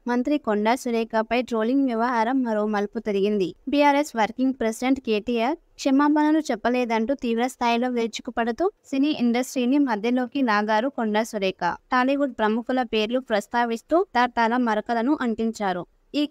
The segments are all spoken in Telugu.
మంత్రి కొండా సురేఖపై ట్రోలింగ్ వ్యవహారం మరో మలుపు తిరిగింది. బీఆర్ఎస్ వర్కింగ్ ప్రెసిడెంట్ కేటీఆర్ క్షమాపణలు చెప్పలేదంటూ తీవ్ర స్థాయిలో విరుచుకుపడుతూ సినీ ఇండస్ట్రీని మధ్యలోకి లాగారు కొండా సురేఖ. టాలీవుడ్ ప్రముఖుల పేర్లు ప్రస్తావిస్తూ తాటాల మరకలను అంటించారు. ఈ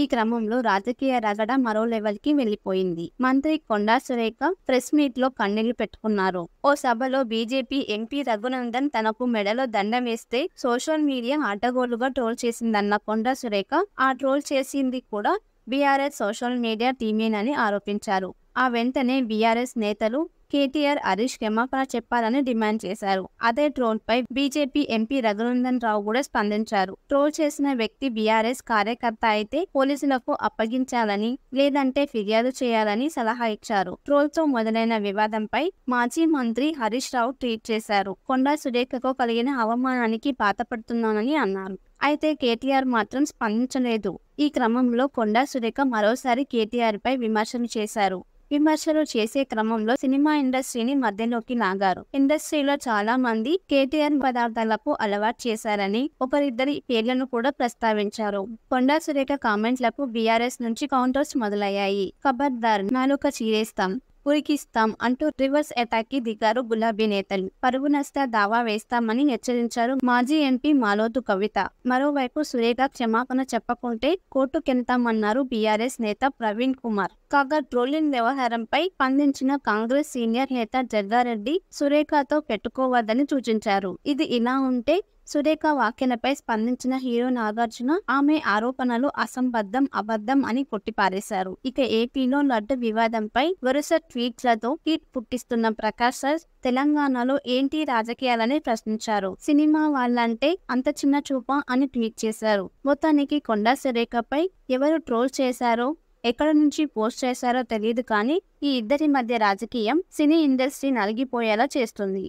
క్రమంలో రాజకీయ రగడ మరో లెవెల్ కి వెళ్లిపోయింది. మంత్రి కొండా సురేఖ ప్రెస్ మీట్ లో కన్నీళ్లు పెట్టుకున్నారు. ఓ సభలో బీజేపీ ఎంపీ రఘునందన్ తనకు మెడలో దండం వేస్తే సోషల్ మీడియా అడ్డగోలుగా ట్రోల్ చేసిందన్న కొండా సురేఖ ఆ ట్రోల్ చేసింది కూడా బీఆర్ఎస్ సోషల్ మీడియా టీమేనని ఆరోపించారు. ఆ వెంటనే బీఆర్ఎస్ నేతలు కేటీఆర్, హరీష్ క్షమాపణ చెప్పాలని డిమాండ్ చేశారు. అదే ట్రోల్ పై బీజేపీ ఎంపీ రఘునందన్ రావు కూడా స్పందించారు. ట్రోల్ చేసిన వ్యక్తి బీఆర్ఎస్ కార్యకర్త అయితే పోలీసులకు అప్పగించాలని లేదంటే ఫిర్యాదు చేయాలని సలహా ఇచ్చారు. ట్రోల్ తో మొదలైన వివాదంపై మాజీ మంత్రి హరీష్ రావు ట్వీట్ చేశారు. కొండా సురేఖకు కలిగిన అవమానానికి బాధపడుతున్నానని అన్నారు. అయితే కేటీఆర్ మాత్రం స్పందించలేదు. ఈ క్రమంలో కొండా సురేఖ మరోసారి కేటీఆర్ పై విమర్శలు చేశారు. విమర్శలు చేసే క్రమంలో సినిమా ఇండస్ట్రీని మధ్యలోకి లాగారు. ఇండస్ట్రీలో చాలా మంది కేటీఆర్ పదార్థాలకు అలవాటు చేశారని ఒకరిద్దరి పేర్లను కూడా ప్రస్తావించారు. కొండా సురేఖ కామెంట్లకు బీఆర్ఎస్ నుంచి కౌంటర్స్ మొదలయ్యాయి. ఖబర్దార్, నాలుక చీరేస్తాం, ఉరికిస్తాం అంటూ రివర్స్ అటాక్ కి దిగారు గులాబీ నేతలు. పరువు నష్ట దావా వేస్తామని హెచ్చరించారు మాజీ ఎంపీ మాలోతు కవిత. మరోవైపు సురేఖ క్షమాపణ చెప్పకుంటే కోర్టుకెళ్తామన్నారు బీఆర్ఎస్ నేత ప్రవీణ్ కుమార్. కాగా ట్రోలింగ్ వ్యవహారంపై స్పందించిన కాంగ్రెస్ సీనియర్ నేత జగ్గారెడ్డి సురేఖతో పెట్టుకోవద్దని సూచించారు. ఇది ఇలా ఉంటే సురేఖ వ్యాఖ్యలపై స్పందించిన హీరో నాగార్జున ఆమె ఆరోపణలు అసంబద్ధం, అబద్ధం అని కొట్టిపారేశారు. ఇక ఏపీలో లడ్డు వివాదంపై వరుస ట్వీట్లతో హీట్ పుట్టిస్తున్న ప్రకాష్ రాజ్ తెలంగాణలో ఏంటి రాజకీయాలని ప్రశ్నించారు. సినిమా వాళ్ళంటే అంత చిన్న చూపా అని ట్వీట్ చేశారు. మొత్తానికి కొండా సురేఖపై ఎవరు ట్రోల్ చేశారో, ఎక్కడ నుంచి పోస్ట్ చేశారో తెలియదు కానీ ఈ ఇద్దరి మధ్య రాజకీయం సినీ ఇండస్ట్రీ నలిగిపోయేలా చేస్తుంది.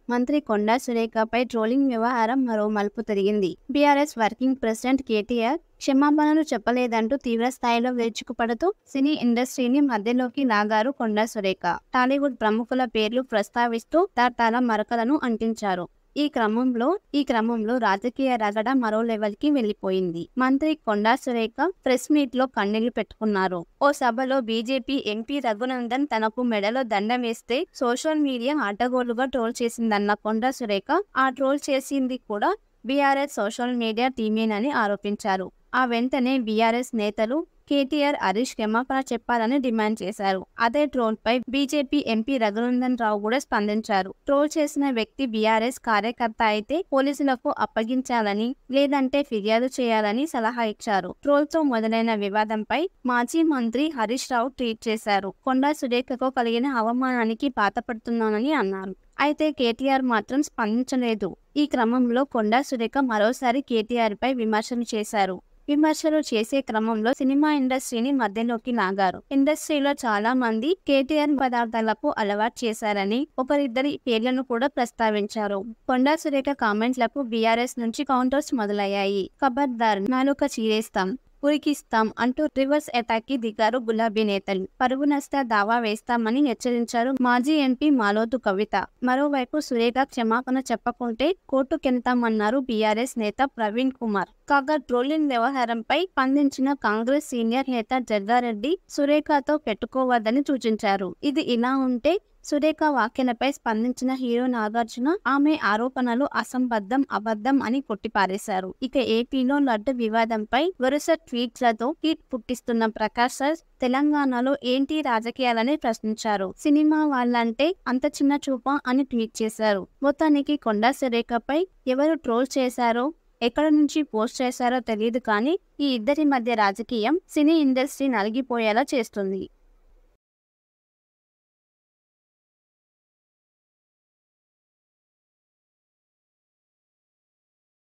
మంత్రి కొండా సురేఖపై ట్రోలింగ్ వ్యవహారం మరో మలుపు తిరిగింది. బీఆర్ఎస్ వర్కింగ్ ప్రెసిడెంట్ కేటీఆర్ క్షమాపణలు చెప్పలేదంటూ తీవ్ర స్థాయిలో విరుచుకుపడుతూ సినీ ఇండస్ట్రీని మధ్యలోకి లాగారు కొండా సురేఖ. టాలీవుడ్ ప్రముఖుల పేర్లు ప్రస్తావిస్తూ తాటాల మరకలను అంటించారు. ఈ క్రమంలో రాజకీయ రగడ మరో లెవెల్ కి వెళ్లిపోయింది. మంత్రి కొండా సురేఖ ప్రెస్ మీట్ లో కన్నీళ్లు పెట్టుకున్నారు. ఓ సభలో బీజేపీ ఎంపీ రఘునందన్ తనకు మెడలో దండం వేస్తే సోషల్ మీడియా అడ్డగోలుగా ట్రోల్ చేసిందన్న కొండా సురేఖ ఆ ట్రోల్ చేసింది కూడా బీఆర్ఎస్ సోషల్ మీడియా టీమేనని ఆరోపించారు. ఆ వెంటనే బీఆర్ఎస్ నేతలు కేటీఆర్, హరీష్ క్షమాపణ చెప్పాలని డిమాండ్ చేశారు. అదే ట్రోల్ పై బీజేపీ ఎంపీ రఘునందన్ రావు కూడా స్పందించారు. ట్రోల్ చేసిన వ్యక్తి బీఆర్ఎస్ కార్యకర్త అయితే పోలీసులకు అప్పగించాలని లేదంటే ఫిర్యాదు చేయాలని సలహా ఇచ్చారు. ట్రోల్ తో మొదలైన వివాదంపై మాజీ మంత్రి హరీష్ రావు ట్వీట్ చేశారు. కొండా సురేఖకు కలిగిన అవమానానికి బాధపడుతున్నానని అన్నారు. అయితే కేటీఆర్ మాత్రం స్పందించలేదు. ఈ క్రమంలో కొండా సురేఖ మరోసారి కేటీఆర్ పై విమర్శలు చేశారు. విమర్శలు చేసే క్రమంలో సినిమా ఇండస్ట్రీని మధ్యలోకి లాగారు. ఇండస్ట్రీలో చాలా మంది కేటీఆర్ పదార్థాలకు అలవాటు చేశారని ఒకరిద్దరి పేర్లను కూడా ప్రస్తావించారు. కొండా సురేఖ కామెంట్లకు బీఆర్ఎస్ నుంచి కౌంటర్స్ మొదలయ్యాయి. ఖబర్దార్, నాలుక చీరేస్తాం, ఉరికిస్తాం అంటూ రివర్స్ అటాక్ కి దిగారు గులాబీ నేతలు. పరువు నష్ట దావా వేస్తామని హెచ్చరించారు మాజీ ఎంపీ మాలోతు కవిత. మరోవైపు సురేఖ క్షమాపణ చెప్పకుంటే కోర్టుకెళ్తామన్నారు బీఆర్ఎస్ నేత ప్రవీణ్ కుమార్. కాగా ట్రోలింగ్ వ్యవహారంపై స్పందించిన కాంగ్రెస్ సీనియర్ నేత జగ్గారెడ్డి సురేఖతో పెట్టుకోవద్దని సూచించారు. ఇది ఇలా ఉంటే సురేఖ వ్యాఖ్యలపై స్పందించిన హీరో నాగార్జున ఆమె ఆరోపణలు అసంబద్ధం, అబద్ధం అని కొట్టిపారేశారు. ఇక ఏపీలో లడ్డు వివాదంపై వరుస ట్వీట్లతో హీట్ పుట్టిస్తున్న ప్రకాష్ రాజ్ తెలంగాణలో ఏంటి రాజకీయాలని ప్రశ్నించారు. సినిమా వాళ్ళంటే అంత చిన్న చూపా అని ట్వీట్ చేశారు. మొత్తానికి కొండా సురేఖపై ఎవరు ట్రోల్ చేశారో, ఎక్కడ నుంచి పోస్ట్ చేశారో తెలియదు కానీ ఈ ఇద్దరి మధ్య రాజకీయం సినీ ఇండస్ట్రీ నలిగిపోయేలా చేస్తుంది.